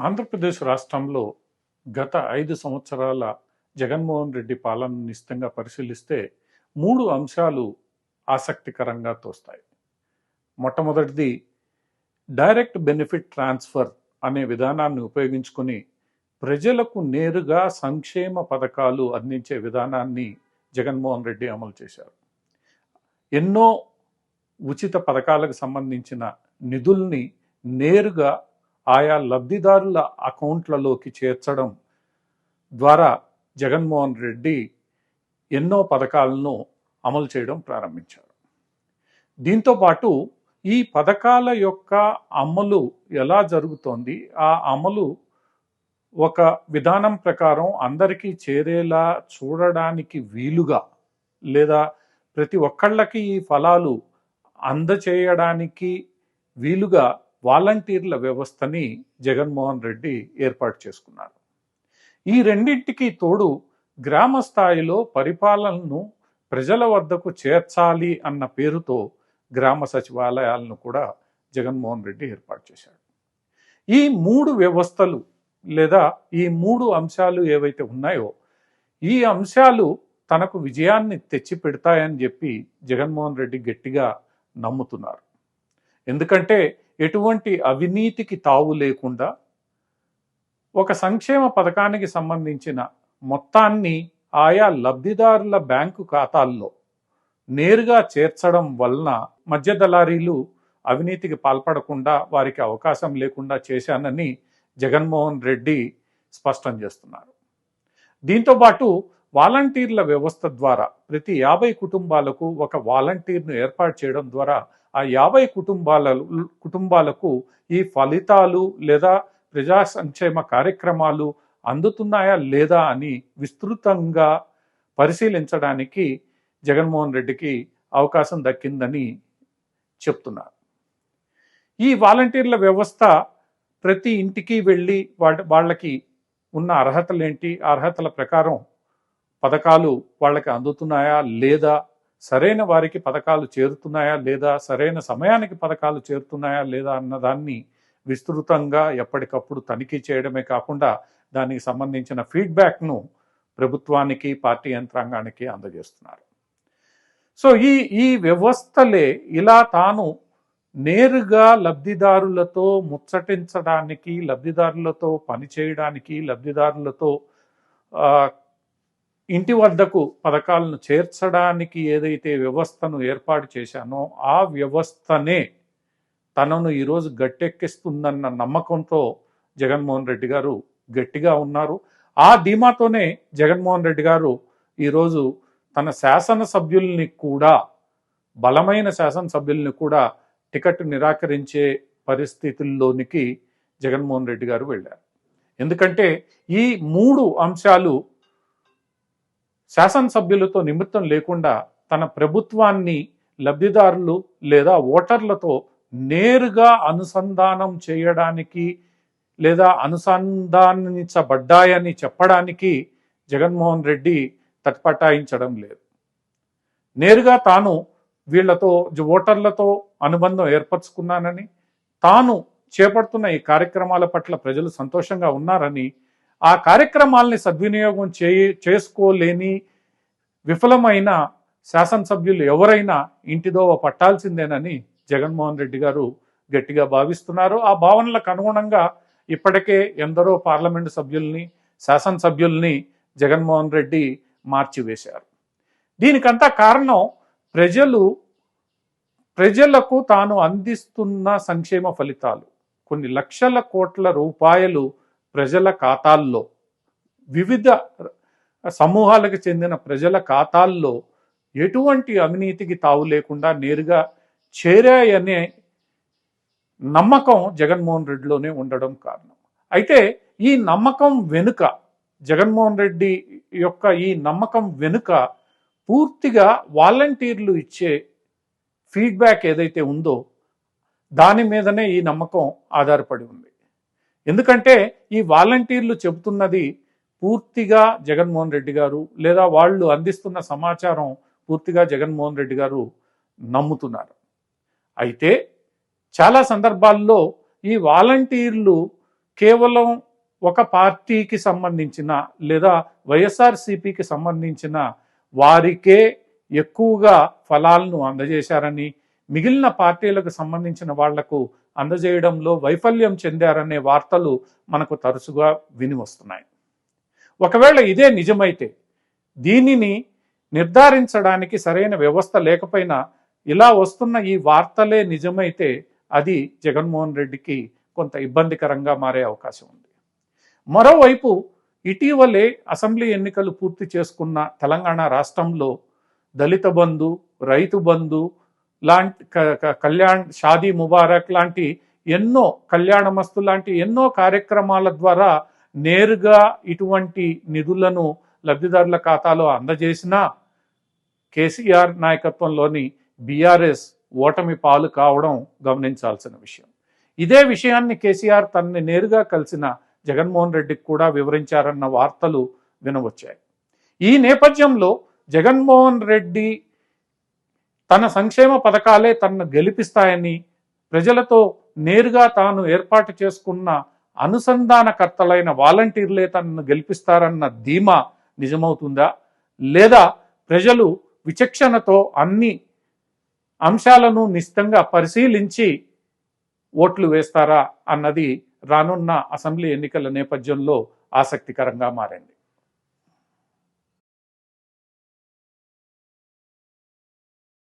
ఆంధ్రప్రదేశ్ రాష్ట్రంలో గత 5 సంవత్సరాల జగన్మోహన్ రెడ్డి పాలనను నిశితంగా పరిశీలిస్తే 3 అంశాలు ఆసక్తికరంగా తోస్తాయి. మొట్టమొదటిది డైరెక్ట్ బెనిఫిట్ ట్రాన్స్ఫర్ అనే విధానాన్ని ఉపయోగించుకొని ప్రజలకు నేరుగా సంక్షేమ పథకాలు అందించే విధానాన్ని జగన్మోహన్ రెడ్డి అమలు చేశారు. ఎన్నో ఉచిత పథకాలకు సంబంధించిన నిధుల్ని నేరుగా ఆయా లబ్ధిదారుల అకౌంట్లలోకి చేర్చడం ద్వారా జగన్మోహన్ రెడ్డి ఎన్నో పథకాలను అమలు చేయడం ప్రారంభించారు. దీంతోపాటు ఈ పథకాల యొక్క అమలు ఎలా జరుగుతోంది, ఆ అమలు ఒక విధానం ప్రకారం అందరికీ చేరేలా చూడడానికి వీలుగా, లేదా ప్రతి ఒక్కళ్ళకి ఈ ఫలాలు అందచేయడానికి వీలుగా వాలంటీర్ల వ్యవస్థని జగన్మోహన్ రెడ్డి ఏర్పాటు చేసుకున్నారు. ఈ రెండింటికి తోడు గ్రామ స్థాయిలో పరిపాలనను ప్రజల వద్దకు చేర్చాలి అన్న పేరుతో గ్రామ సచివాలయాలను కూడా జగన్మోహన్ రెడ్డి ఏర్పాటు చేశాడు. ఈ 3 వ్యవస్థలు లేదా ఈ 3 అంశాలు ఏవైతే ఉన్నాయో, ఈ అంశాలు తనకు విజయాన్ని తెచ్చి పెడతాయని చెప్పి జగన్మోహన్ రెడ్డి గట్టిగా నమ్ముతున్నారు. ఎందుకంటే ఎటువంటి అవినీతికి తావు లేకుండా ఒక సంక్షేమ పథకానికి సంబంధించిన మొత్తాన్ని ఆయా లబ్ధిదారుల బ్యాంకు ఖాతాల్లో నేరుగా చేర్చడం వలన మధ్య దళారీలు అవినీతికి పాల్పడకుండా వారికి అవకాశం లేకుండా చేశానని జగన్మోహన్ రెడ్డి స్పష్టం చేస్తున్నారు. దీంతోపాటు వాలంటీర్ల వ్యవస్థ ద్వారా ప్రతి 50 కుటుంబాలకు ఒక వాలంటీర్ను ఏర్పాటు చేయడం ద్వారా ఆ 50 కుటుంబాలకు ఈ ఫలితాలు లేదా ప్రజా సంక్షేమ కార్యక్రమాలు అందుతున్నాయా లేదా అని విస్తృతంగా పరిశీలించడానికి జగన్మోహన్ రెడ్డికి అవకాశం దక్కిందని చెప్తున్నారు. ఈ వాలంటీర్ల వ్యవస్థ ప్రతి ఇంటికి వెళ్ళి వాళ్ళకి ఉన్న అర్హతలేంటి, అర్హతల ప్రకారం పథకాలు వాళ్ళకి అందుతున్నాయా లేదా, సరైన వారికి పథకాలు చేరుతున్నాయా లేదా, సరైన సమయానికి పథకాలు చేరుతున్నాయా లేదా అన్నదాన్ని విస్తృతంగా ఎప్పటికప్పుడు తనిఖీ చేయడమే కాకుండా దానికి సంబంధించిన ఫీడ్బ్యాక్ను ప్రభుత్వానికి, పార్టీ యంత్రాంగానికి అందజేస్తున్నారు. సో ఈ వ్యవస్థలే ఇలా తాను నేరుగా లబ్ధిదారులతో ముచ్చటించడానికి, లబ్ధిదారులతో పనిచేయడానికి, లబ్ధిదారులతో ఇంటి వద్దకు పథకాలను చేర్చడానికి ఏదైతే వ్యవస్థను ఏర్పాటు చేశానో ఆ వ్యవస్థనే తనను ఈరోజు గట్టెక్కిస్తుందన్న నమ్మకంతో జగన్మోహన్ రెడ్డి గారు గట్టిగా ఉన్నారు. ఆ ధీమాతోనే జగన్మోహన్ రెడ్డి గారు ఈరోజు తన శాసనసభ్యుల్ని కూడా, బలమైన శాసనసభ్యుల్ని కూడా టికెట్ నిరాకరించే పరిస్థితుల్లోనికి జగన్మోహన్ రెడ్డి గారు వెళ్ళారు. ఎందుకంటే ఈ 3 అంశాలు శాసనసభ్యులతో నిమిత్తం లేకుండా తన ప్రభుత్వాన్ని లబ్ధిదారులు లేదా ఓటర్లతో నేరుగా అనుసంధానం చేయడానికి లేదా అనుసంధానించబడ్డాయని చెప్పడానికి జగన్మోహన్ రెడ్డి తటపటాయించడం లేదు. నేరుగా తాను వీళ్లతో, ఓటర్లతో అనుబంధం ఏర్పరచుకున్నానని, తాను చేపడుతున్న ఈ కార్యక్రమాల పట్ల ప్రజలు సంతోషంగా ఉన్నారని, ఆ కార్యక్రమాల్ని సద్వినియోగం చేసుకోలేని విఫలమైన శాసనసభ్యులు ఎవరైనా ఇంటిదోవ పట్టాల్సిందేనని జగన్మోహన్ రెడ్డి గారు గట్టిగా భావిస్తున్నారు. ఆ భావనలకు అనుగుణంగా ఇప్పటికే ఎందరో పార్లమెంటు సభ్యుల్ని, శాసనసభ్యుల్ని జగన్మోహన్ రెడ్డి మార్చివేశారు. దీనికంతా కారణం ప్రజలకు తాను అందిస్తున్న సంక్షేమ ఫలితాలు. కొన్ని లక్షల కోట్ల రూపాయలు ప్రజల ఖాతాల్లో, వివిధ సమూహాలకు చెందిన ప్రజల ఖాతాల్లో ఎటువంటి అవినీతికి తావు లేకుండా నేరుగా చేరాయనే నమ్మకం జగన్మోహన్ రెడ్డిలోనే ఉండడం కారణం. అయితే ఈ నమ్మకం వెనుక, జగన్మోహన్ రెడ్డి యొక్క ఈ నమ్మకం వెనుక పూర్తిగా వాలంటీర్లు ఇచ్చే ఫీడ్బ్యాక్ ఏదైతే ఉందో దాని మీదనే ఈ నమ్మకం ఆధారపడి ఉంది. ఎందుకంటే ఈ వాలంటీర్లు చెబుతున్నది పూర్తిగా జగన్మోహన్ రెడ్డి గారు, లేదా వాళ్ళు అందిస్తున్న సమాచారం పూర్తిగా జగన్మోహన్ రెడ్డి గారు నమ్ముతున్నారు. అయితే చాలా సందర్భాల్లో ఈ వాలంటీర్లు కేవలం ఒక పార్టీకి సంబంధించిన లేదా వైఎస్ఆర్సీపీకి సంబంధించిన వారికే ఎక్కువగా ఫలాలను అందజేశారని, మిగిలిన పార్టీలకు సంబంధించిన వాళ్లకు అందజేయడంలో వైఫల్యం చెందారనే వార్తలు మనకు తరచుగా విని వస్తున్నాయి. ఒకవేళ ఇదే నిజమైతే, దీనిని నిర్ధారించడానికి సరైన వ్యవస్థ లేకపోయినా ఇలా వస్తున్న ఈ వార్తలే నిజమైతే అది జగన్మోహన్ రెడ్డికి కొంత ఇబ్బందికరంగా మారే అవకాశం ఉంది. మరోవైపు ఇటీవలే అసెంబ్లీ ఎన్నికలు పూర్తి చేసుకున్న తెలంగాణ రాష్ట్రంలో దళిత బంధు, రైతు బంధు లాంటి కళ్యాణ్ షాదీ ముబారక్ లాంటి ఎన్నో, కళ్యాణమస్తు లాంటి ఎన్నో కార్యక్రమాల ద్వారా నేరుగా ఇటువంటి నిధులను లబ్ధిదారుల ఖాతాలో అందజేసినా కేసీఆర్ నాయకత్వంలోని బీఆర్ఎస్ ఓటమి పాలు కావడం గమనించాల్సిన విషయం. ఇదే విషయాన్ని కేసీఆర్ తనని నేరుగా కలిసిన జగన్మోహన్ రెడ్డికి కూడా వివరించారన్న వార్తలు వినవచ్చాయి. ఈ నేపథ్యంలో జగన్మోహన్ రెడ్డి తన సంక్షేమ పథకాలే తనను గెలిపిస్తాయని, ప్రజలతో నేరుగా తాను ఏర్పాటు చేసుకున్న అనుసంధానకర్తలైన వాలంటీర్లే తనను గెలిపిస్తారన్న ధీమా నిజమవుతుందా, లేదా ప్రజలు విచక్షణతో అన్ని అంశాలను నిశితంగా పరిశీలించి ఓట్లు వేస్తారా అన్నది రానున్న అసెంబ్లీ ఎన్నికల నేపథ్యంలో ఆసక్తికరంగా మారింది.